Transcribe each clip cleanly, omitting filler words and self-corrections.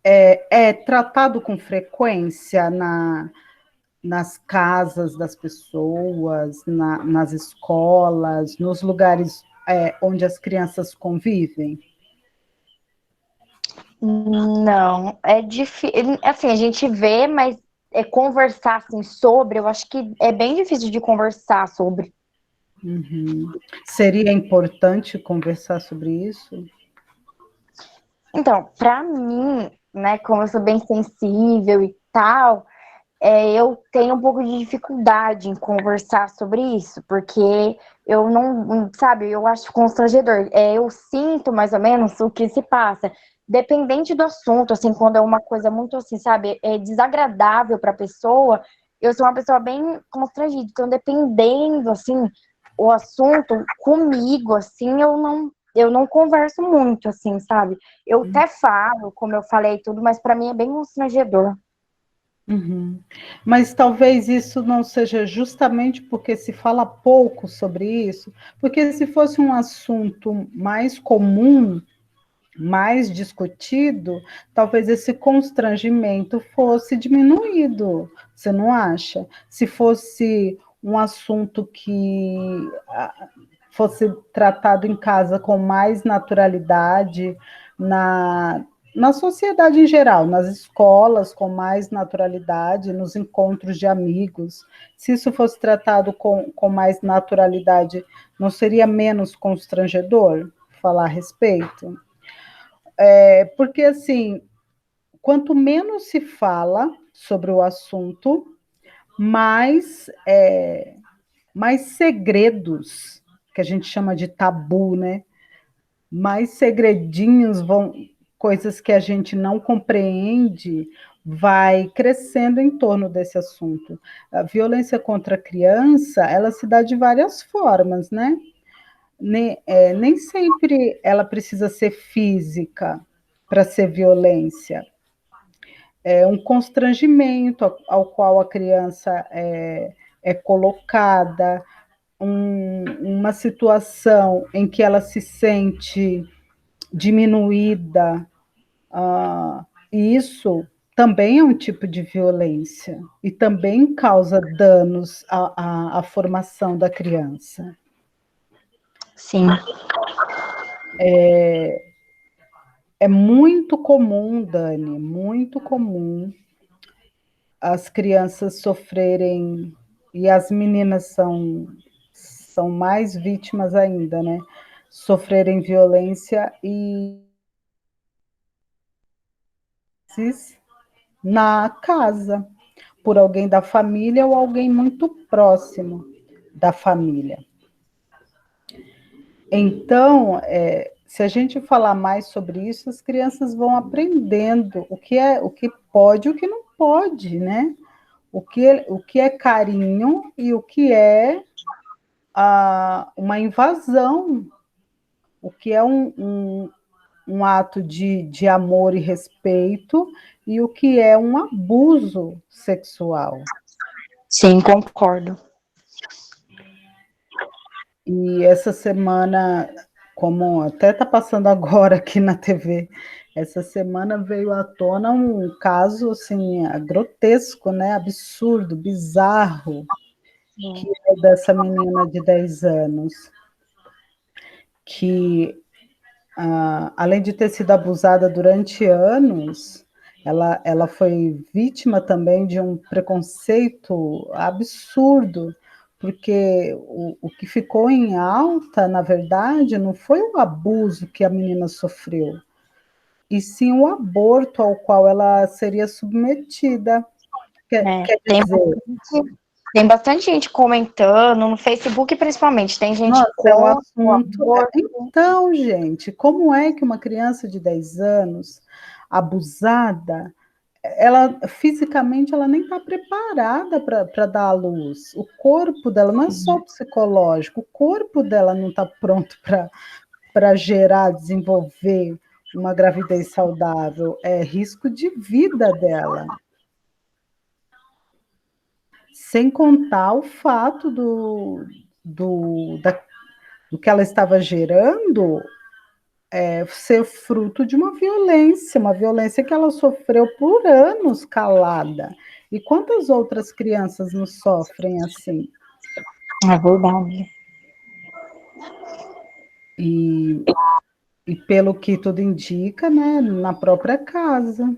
é tratado com frequência nas casas das pessoas, nas escolas, nos lugares onde as crianças convivem? Não, é difícil. Assim, a gente vê, mas conversar assim sobre, eu acho que é bem difícil de conversar sobre. Uhum. Seria importante conversar sobre isso? Então, pra mim, né, como eu sou bem sensível e tal, eu tenho um pouco de dificuldade em conversar sobre isso, porque eu não, sabe, eu acho constrangedor. Eu sinto mais ou menos o que se passa. Dependente do assunto, assim, quando é uma coisa muito assim, sabe, desagradável para a pessoa, eu sou uma pessoa bem constrangida. Então, dependendo, assim, o assunto comigo, assim, eu não converso muito, assim, sabe? Eu até falo, como eu falei tudo, mas para mim é bem constrangedor. Uhum. Mas talvez isso não seja justamente porque se fala pouco sobre isso, porque se fosse um assunto mais comum, mais discutido, talvez esse constrangimento fosse diminuído, você não acha? Se fosse um assunto que fosse tratado em casa com mais naturalidade, na, na sociedade em geral, nas escolas com mais naturalidade, nos encontros de amigos, se isso fosse tratado com mais naturalidade, não seria menos constrangedor falar a respeito? Porque, assim, quanto menos se fala sobre o assunto, mais, mais segredos, que a gente chama de tabu, né? Mais segredinhos vão, coisas que a gente não compreende, vai crescendo em torno desse assunto. A violência contra a criança, ela se dá de várias formas, né? Nem sempre ela precisa ser física para ser violência. É um constrangimento ao qual a criança é colocada, uma situação em que ela se sente diminuída, e isso também é um tipo de violência e também causa danos à formação da criança. Sim. É muito comum, Dani, muito comum as crianças sofrerem, e as meninas são mais vítimas ainda, né? Sofrerem violência e na casa, por alguém da família ou alguém muito próximo da família. Então, se a gente falar mais sobre isso, as crianças vão aprendendo o que pode e o que não pode, né? O que é carinho e o que é uma invasão, o que é um ato de amor e respeito e o que é um abuso sexual. Sim, concordo. E essa semana, como até está passando agora aqui na TV, essa semana veio à tona um caso assim, grotesco, né? Absurdo, bizarro, que é dessa menina de 10 anos, que além de ter sido abusada durante anos, ela foi vítima também de um preconceito absurdo, porque o que ficou em alta, na verdade, não foi o abuso que a menina sofreu, e sim o aborto ao qual ela seria submetida. É, Quer dizer, tem bastante gente comentando, no Facebook principalmente, tem gente nossa, é um contra o assunto. aborto. Então, gente, como é que uma criança de 10 anos, abusada, ela fisicamente ela nem está preparada para dar à luz. O corpo dela não é só psicológico, o corpo dela não está pronto para gerar, desenvolver uma gravidez saudável. É risco de vida dela. Sem contar o fato do que ela estava gerando, ser fruto de uma violência que ela sofreu por anos calada. E quantas outras crianças não sofrem assim? É verdade. E pelo que tudo indica, né, na própria casa.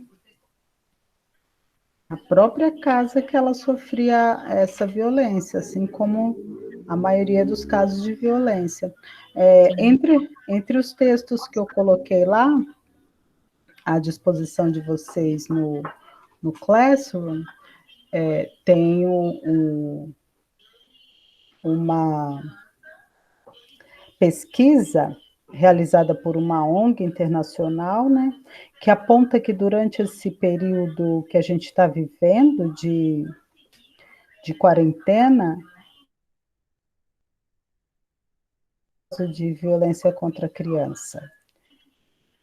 A própria casa que ela sofria essa violência, assim como a maioria dos casos de violência. Entre os textos que eu coloquei lá, à disposição de vocês no Classroom, tem uma pesquisa realizada por uma ONG internacional, né, que aponta que durante esse período que a gente está vivendo de quarentena, de violência contra a criança,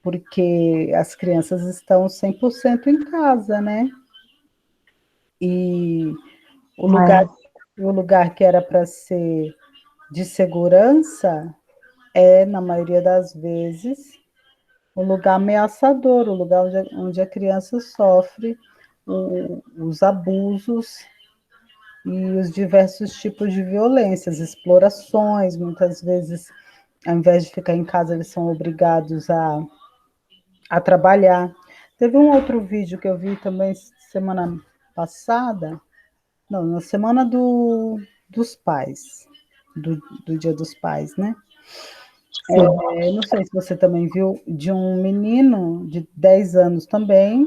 porque as crianças estão 100% em casa, né? E o lugar, o lugar que era para ser de segurança na maioria das vezes, um lugar ameaçador, o lugar onde a criança sofre os abusos e os diversos tipos de violências, explorações, muitas vezes, ao invés de ficar em casa, eles são obrigados a trabalhar. Teve um outro vídeo que eu vi também semana passada, não, na semana dos pais, do Dia dos Pais, né? Não sei se você também viu, de um menino de 10 anos também,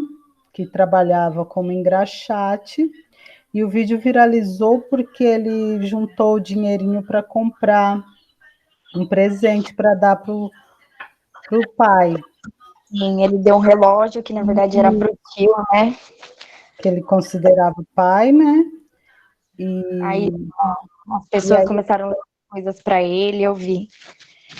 que trabalhava como engraxate, e o vídeo viralizou porque ele juntou o dinheirinho para comprar um presente para dar para o pai. Sim, ele deu um relógio que na verdade era pro tio, né? Que ele considerava pai, né? Aí as E pessoas aí, começaram a ler coisas para ele, eu vi.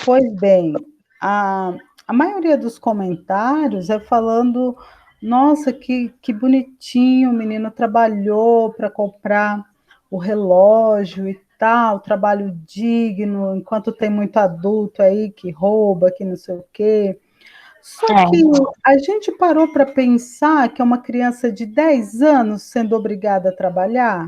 pois bem, a maioria dos comentários é falando, nossa, que bonitinho, o menino trabalhou para comprar o relógio e tal, trabalho digno, enquanto tem muito adulto aí que rouba, que não sei o quê. Só que a gente parou para pensar que é uma criança de 10 anos sendo obrigada a trabalhar.